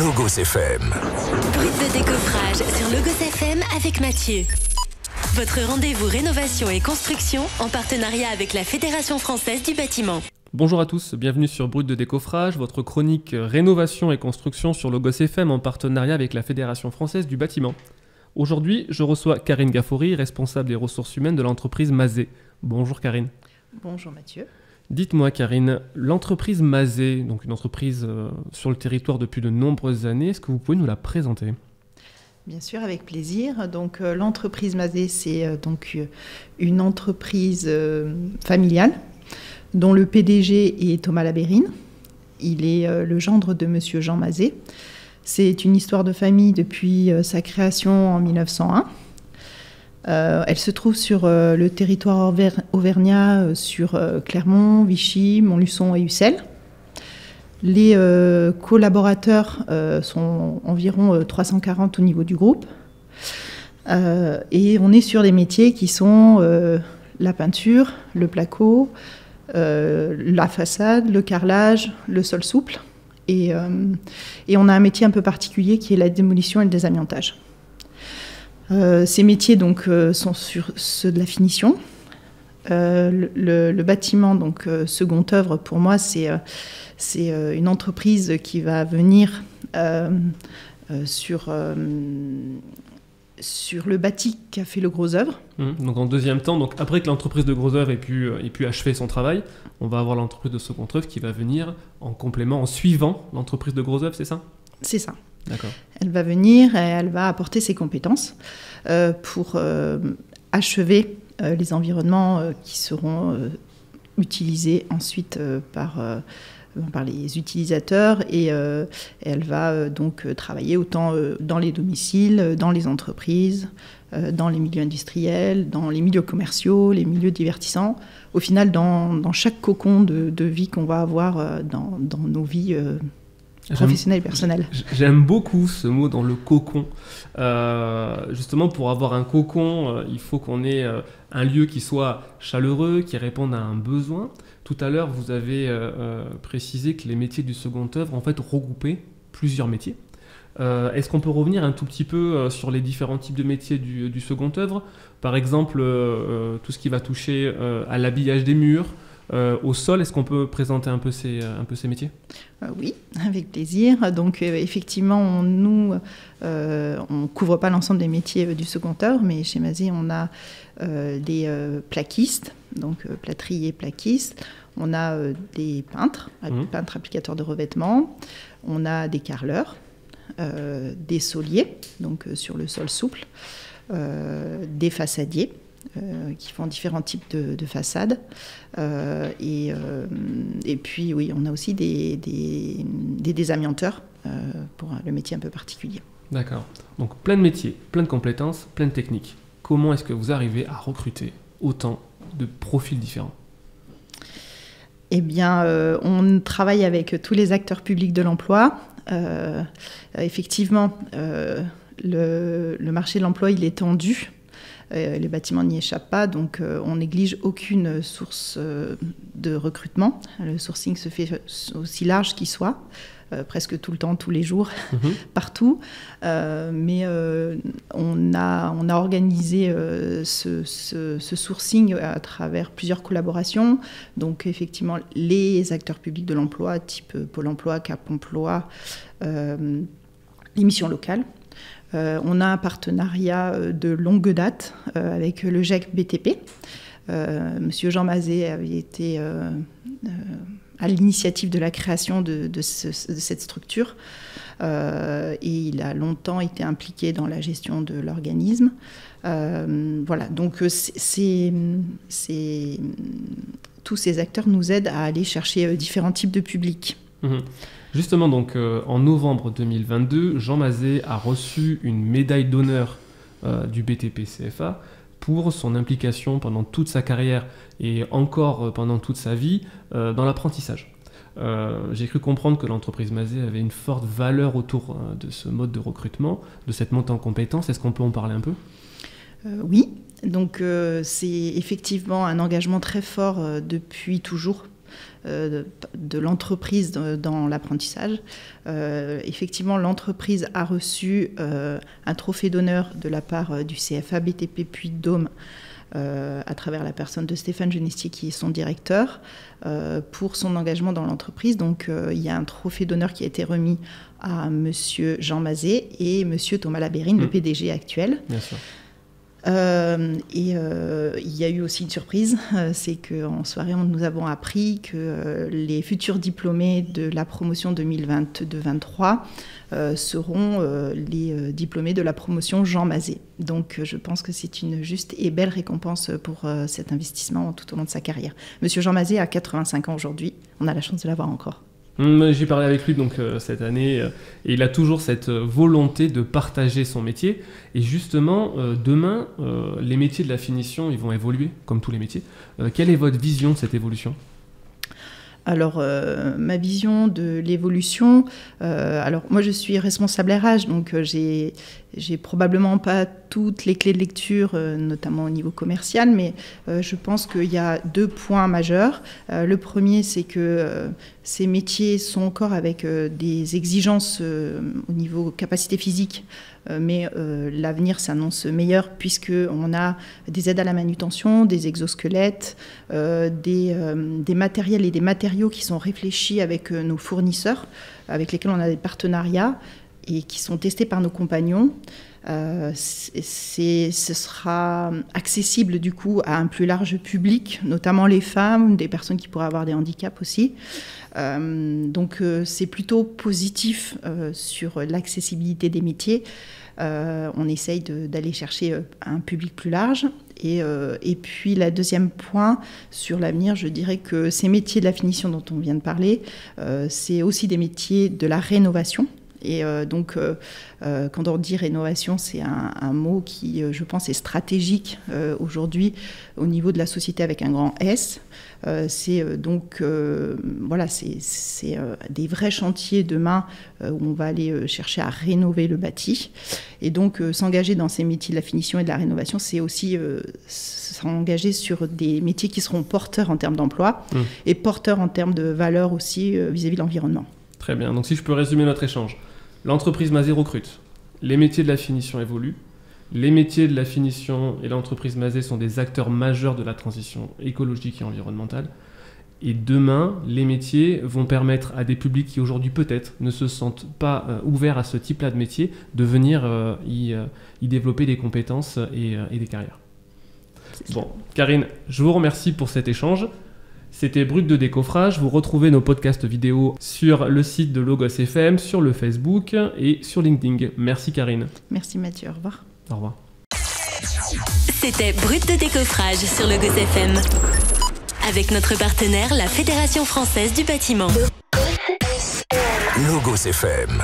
Logos FM. Brut de décoffrage sur Logos FM avec Mathieu. Votre rendez-vous rénovation et construction en partenariat avec la Fédération française du bâtiment. Bonjour à tous, bienvenue sur Brut de décoffrage, votre chronique rénovation et construction sur Logos FM en partenariat avec la Fédération française du bâtiment. Aujourd'hui, je reçois Karine Gaffori, responsable des ressources humaines de l'entreprise Mazet. Bonjour Karine. Bonjour Mathieu. Dites-moi Karine, l'entreprise Mazet, donc une entreprise sur le territoire depuis de nombreuses années, est-ce que vous pouvez nous la présenter ? Bien sûr, avec plaisir. Donc l'entreprise Mazet, c'est une entreprise familiale dont le PDG est Thomas Labérine. Il est le gendre de monsieur Jean Mazet. C'est une histoire de famille depuis sa création en 1901. Elle se trouve sur le territoire auvergnat, sur Clermont, Vichy, Montluçon et Ussel. Les collaborateurs sont environ 340 au niveau du groupe. Et on est sur des métiers qui sont la peinture, le placo, la façade, le carrelage, le sol souple. Et on a un métier un peu particulier qui est la démolition et le désamiantage. Ces métiers donc, sont sur ceux de la finition. Le bâtiment, donc second œuvre, pour moi, c'est une entreprise qui va venir sur le bâti qu'a fait le gros œuvre. Donc en deuxième temps, donc après que l'entreprise de gros œuvre ait pu achever son travail, on va avoir l'entreprise de second œuvre qui va venir en complément, en suivant l'entreprise de gros œuvre, c'est ça ? C'est ça. D'accord. Elle va venir et elle va apporter ses compétences pour achever les environnements qui seront utilisés ensuite par les utilisateurs et elle va donc travailler autant dans les domiciles, dans les entreprises, dans les milieux industriels, dans les milieux commerciaux, les milieux divertissants. Au final, dans chaque cocon de vie qu'on va avoir dans nos vies professionnelles et personnelles. J'aime beaucoup ce mot dans le cocon. Justement, pour avoir un cocon, il faut qu'on ait un lieu qui soit chaleureux, qui réponde à un besoin. Tout à l'heure, vous avez précisé que les métiers du second œuvre, en fait, regroupaient plusieurs métiers. Est-ce qu'on peut revenir un tout petit peu sur les différents types de métiers du second œuvre ? Par exemple, tout ce qui va toucher à l'habillage des murs, au sol, est-ce qu'on peut présenter un peu ces métiers ? Oui, avec plaisir. Donc effectivement, nous, on ne couvre pas l'ensemble des métiers du second œuvre, mais chez Mazet, on a les plaquistes, donc plâtriers plaquistes. On a des peintres, peintres applicateurs de revêtement. On a des carreleurs, des soliers, donc sur le sol souple, des façadiers, qui font différents types de façades. Et puis, oui, on a aussi des désamianteurs pour le métier un peu particulier. D'accord. Donc, plein de métiers, plein de compétences, plein de techniques. Comment est-ce que vous arrivez à recruter autant de profils différents ? Eh bien, on travaille avec tous les acteurs publics de l'emploi. Effectivement, le marché de l'emploi, il est tendu. Les bâtiments n'y échappent pas, donc on néglige aucune source de recrutement. Le sourcing se fait aussi large qu'il soit, presque tout le temps, tous les jours, partout. Mais on a organisé ce sourcing à travers plusieurs collaborations. Donc effectivement, les acteurs publics de l'emploi, type Pôle emploi, Cap emploi, les missions locales. On a un partenariat de longue date avec le GEC BTP. Monsieur Jean Mazet avait été à l'initiative de la création de cette structure et il a longtemps été impliqué dans la gestion de l'organisme. Voilà, donc tous ces acteurs nous aident à aller chercher différents types de publics. Justement, donc, en novembre 2022, Jean Mazet a reçu une médaille d'honneur du BTP-CFA pour son implication pendant toute sa carrière et encore pendant toute sa vie dans l'apprentissage. J'ai cru comprendre que l'entreprise Mazet avait une forte valeur autour de ce mode de recrutement, de cette montée en compétences. Est-ce qu'on peut en parler un peu ? Oui, donc c'est effectivement un engagement très fort depuis toujours. de l'entreprise dans l'apprentissage. Effectivement, l'entreprise a reçu un trophée d'honneur de la part du CFA BTP Puy-de-Dôme à travers la personne de Stéphane Genestier qui est son directeur pour son engagement dans l'entreprise. Donc il y a un trophée d'honneur qui a été remis à monsieur Jean Mazet et monsieur Thomas Labérine, le PDG actuel. Bien sûr. Il y a eu aussi une surprise, c'est qu'en soirée, nous avons appris que les futurs diplômés de la promotion 2022-23 seront les diplômés de la promotion Jean Mazet. Donc je pense que c'est une juste et belle récompense pour cet investissement tout au long de sa carrière. Monsieur Jean Mazet a 85 ans aujourd'hui, on a la chance de l'avoir encore. J'ai parlé avec lui donc cette année et il a toujours cette volonté de partager son métier. Et justement, demain, les métiers de la finition, ils vont évoluer, comme tous les métiers. Quelle est votre vision de cette évolution ? Alors, ma vision de l'évolution, alors moi je suis responsable RH, donc j'ai probablement pas toutes les clés de lecture, notamment au niveau commercial, mais je pense qu'il y a 2 points majeurs. Le premier, c'est que ces métiers sont encore avec des exigences au niveau capacité physique, mais l'avenir s'annonce meilleur puisqu'on a des aides à la manutention, des exosquelettes, des matériels et des matériaux qui sont réfléchis avec nos fournisseurs, avec lesquels on a des partenariats et qui sont testés par nos compagnons. Ce sera accessible du coup à un plus large public, notamment les femmes, des personnes qui pourraient avoir des handicaps aussi. Donc c'est plutôt positif sur l'accessibilité des métiers. On essaye d'aller chercher un public plus large. Et puis, la deuxième point sur l'avenir, je dirais que ces métiers de la finition dont on vient de parler, c'est aussi des métiers de la rénovation. Et donc, quand on dit rénovation, c'est un mot qui, je pense, est stratégique aujourd'hui au niveau de la société avec un grand S. C'est donc, voilà, c'est des vrais chantiers demain où on va aller chercher à rénover le bâti. Et donc, s'engager dans ces métiers de la finition et de la rénovation, c'est aussi s'engager sur des métiers qui seront porteurs en termes d'emploi et porteurs en termes de valeur aussi vis-à-vis de l'environnement. Très bien. Donc, si je peux résumer notre échange. L'entreprise Mazet recrute. Les métiers de la finition évoluent. Les métiers de la finition et l'entreprise Mazet sont des acteurs majeurs de la transition écologique et environnementale. Et demain, les métiers vont permettre à des publics qui aujourd'hui peut-être ne se sentent pas ouverts à ce type-là de métier de venir y développer des compétences et des carrières. Bon, Karine, je vous remercie pour cet échange. C'était Brut de Décoffrage. Vous retrouvez nos podcasts vidéo sur le site de Logos FM, sur le Facebook et sur LinkedIn. Merci Karine. Merci Mathieu, au revoir. Au revoir. C'était Brut de Décoffrage sur Logos FM. Avec notre partenaire, la Fédération Française du Bâtiment. Logos FM.